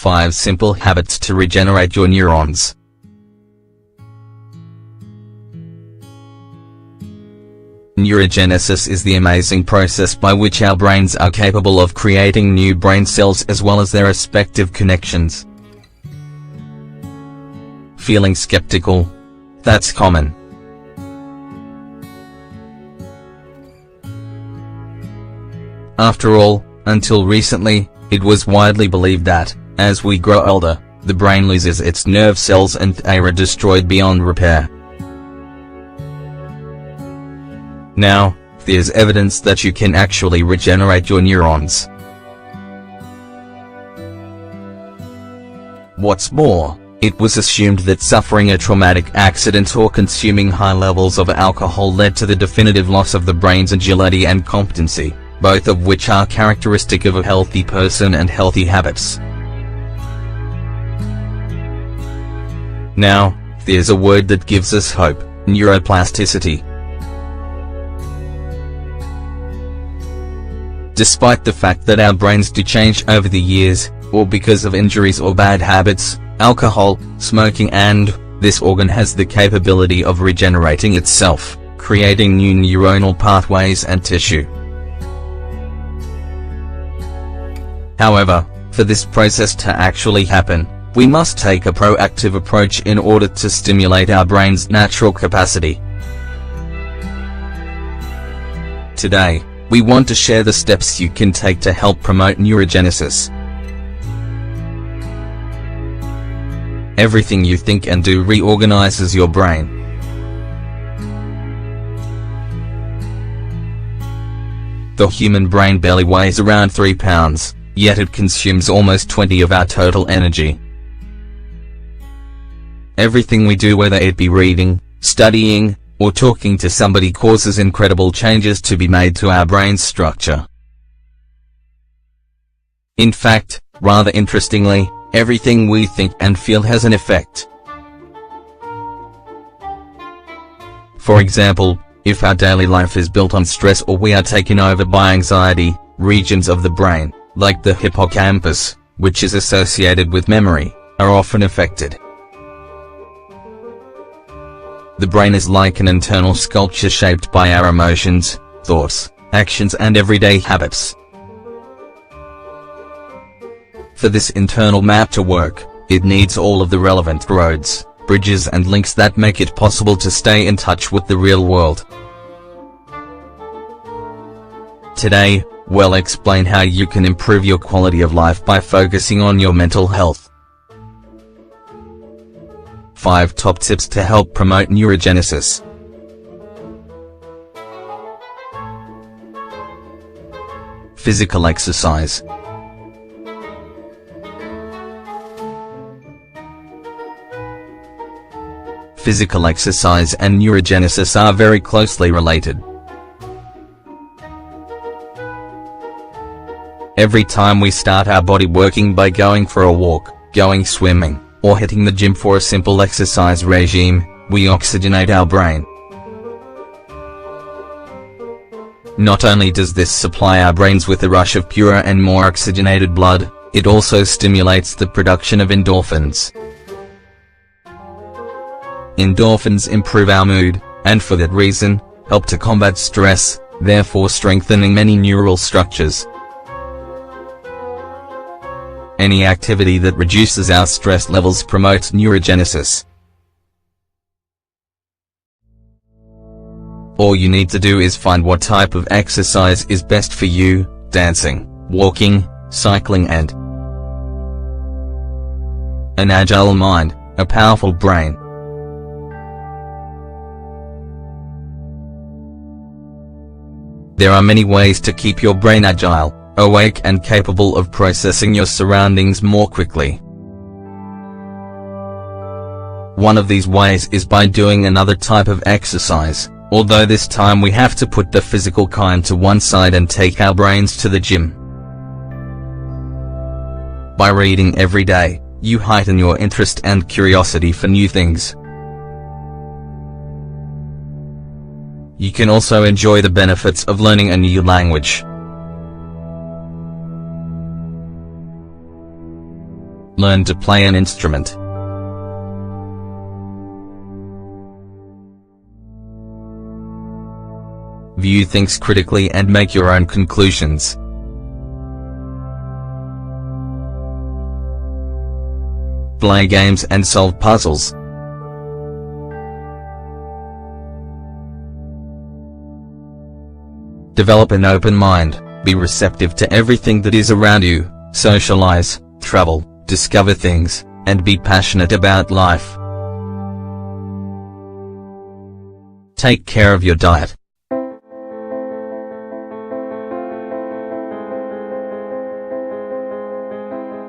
5 simple habits to regenerate your neurons. Neurogenesis is the amazing process by which our brains are capable of creating new brain cells as well as their respective connections. Feeling skeptical? That's common. After all, until recently, it was widely believed that, as we grow older, the brain loses its nerve cells and are destroyed beyond repair. Now, there's evidence that you can actually regenerate your neurons. What's more, it was assumed that suffering a traumatic accident or consuming high levels of alcohol led to the definitive loss of the brain's agility and competency, both of which are characteristic of a healthy person and healthy habits. Now, there's a word that gives us hope: neuroplasticity. Despite the fact that our brains do change over the years, or because of injuries or bad habits, alcohol, smoking, and this organ has the capability of regenerating itself, creating new neuronal pathways and tissue. However, for this process to actually happen, we must take a proactive approach in order to stimulate our brain's natural capacity. Today, we want to share the steps you can take to help promote neurogenesis. Everything you think and do reorganizes your brain. The human brain barely weighs around 3 pounds, yet it consumes almost 20 of our total energy. Everything we do, whether it be reading, studying, or talking to somebody, causes incredible changes to be made to our brain's structure. In fact, rather interestingly, everything we think and feel has an effect. For example, if our daily life is built on stress or we are taken over by anxiety, regions of the brain, like the hippocampus, which is associated with memory, are often affected. The brain is like an internal sculpture shaped by our emotions, thoughts, actions, and everyday habits. For this internal map to work, it needs all of the relevant roads, bridges, and links that make it possible to stay in touch with the real world. Today, we'll explain how you can improve your quality of life by focusing on your mental health. 5 top tips to help promote neurogenesis. Physical exercise. Physical exercise and neurogenesis are very closely related. Every time we start our body working by going for a walk, going swimming, or hitting the gym for a simple exercise regime, we oxygenate our brain. Not only does this supply our brains with a rush of purer and more oxygenated blood, it also stimulates the production of endorphins. Endorphins improve our mood, and for that reason, help to combat stress, therefore strengthening many neural structures. Any activity that reduces our stress levels promotes neurogenesis. All you need to do is find what type of exercise is best for you: dancing, walking, cycling, and an agile mind, a powerful brain. There are many ways to keep your brain agile, awake, and capable of processing your surroundings more quickly. One of these ways is by doing another type of exercise, although this time we have to put the physical kind to one side and take our brains to the gym. By reading every day, you heighten your interest and curiosity for new things. You can also enjoy the benefits of learning a new language. Learn to play an instrument. View things critically and make your own conclusions. Play games and solve puzzles. Develop an open mind, be receptive to everything that is around you, socialize, travel, discover things, and be passionate about life. Take care of your diet.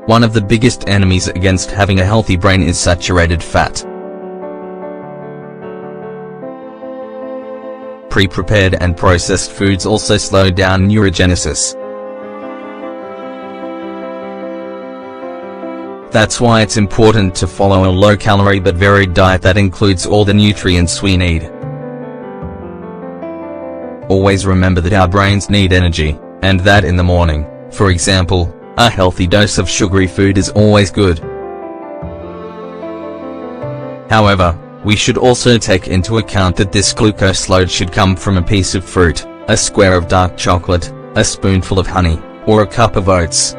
One of the biggest enemies against having a healthy brain is saturated fat. Pre-prepared and processed foods also slow down neurogenesis. That's why it's important to follow a low-calorie but varied diet that includes all the nutrients we need. Always remember that our brains need energy, and that in the morning, for example, a healthy dose of sugary food is always good. However, we should also take into account that this glucose load should come from a piece of fruit, a square of dark chocolate, a spoonful of honey, or a cup of oats.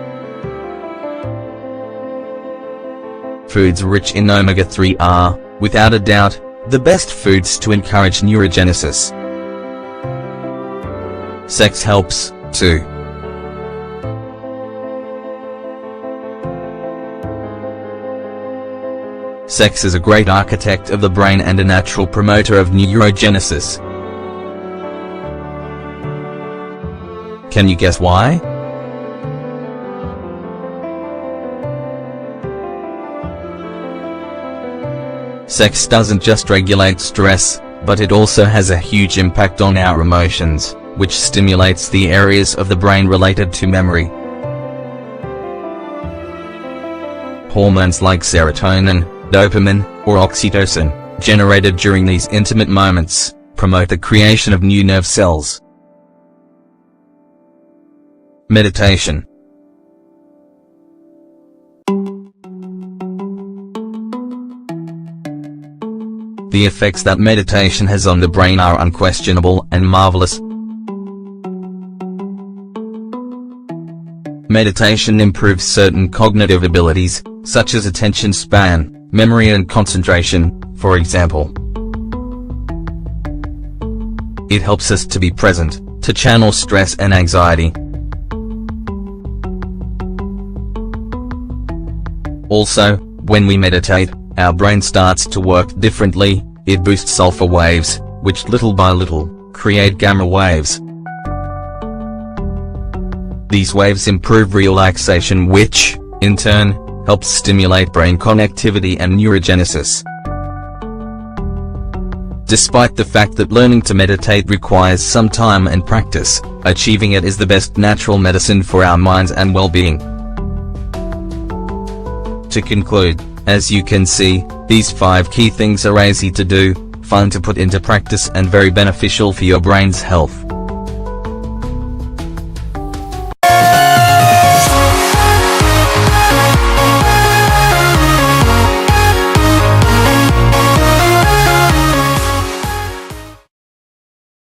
Foods rich in omega-3 are, without a doubt, the best foods to encourage neurogenesis. Sex helps, too. Sex is a great architect of the brain and a natural promoter of neurogenesis. Can you guess why? Sex doesn't just regulate stress, but it also has a huge impact on our emotions, which stimulates the areas of the brain related to memory. Hormones like serotonin, dopamine, or oxytocin, generated during these intimate moments, promote the creation of new nerve cells. Meditation. The effects that meditation has on the brain are unquestionable and marvelous. Meditation improves certain cognitive abilities, such as attention span, memory and concentration, for example. It helps us to be present, to channel stress and anxiety. Also, when we meditate, our brain starts to work differently. It boosts alpha waves, which little by little, create gamma waves. These waves improve relaxation which, in turn, helps stimulate brain connectivity and neurogenesis. Despite the fact that learning to meditate requires some time and practice, achieving it is the best natural medicine for our minds and well-being. To conclude, as you can see, these 5 key things are easy to do, fun to put into practice and very beneficial for your brain's health.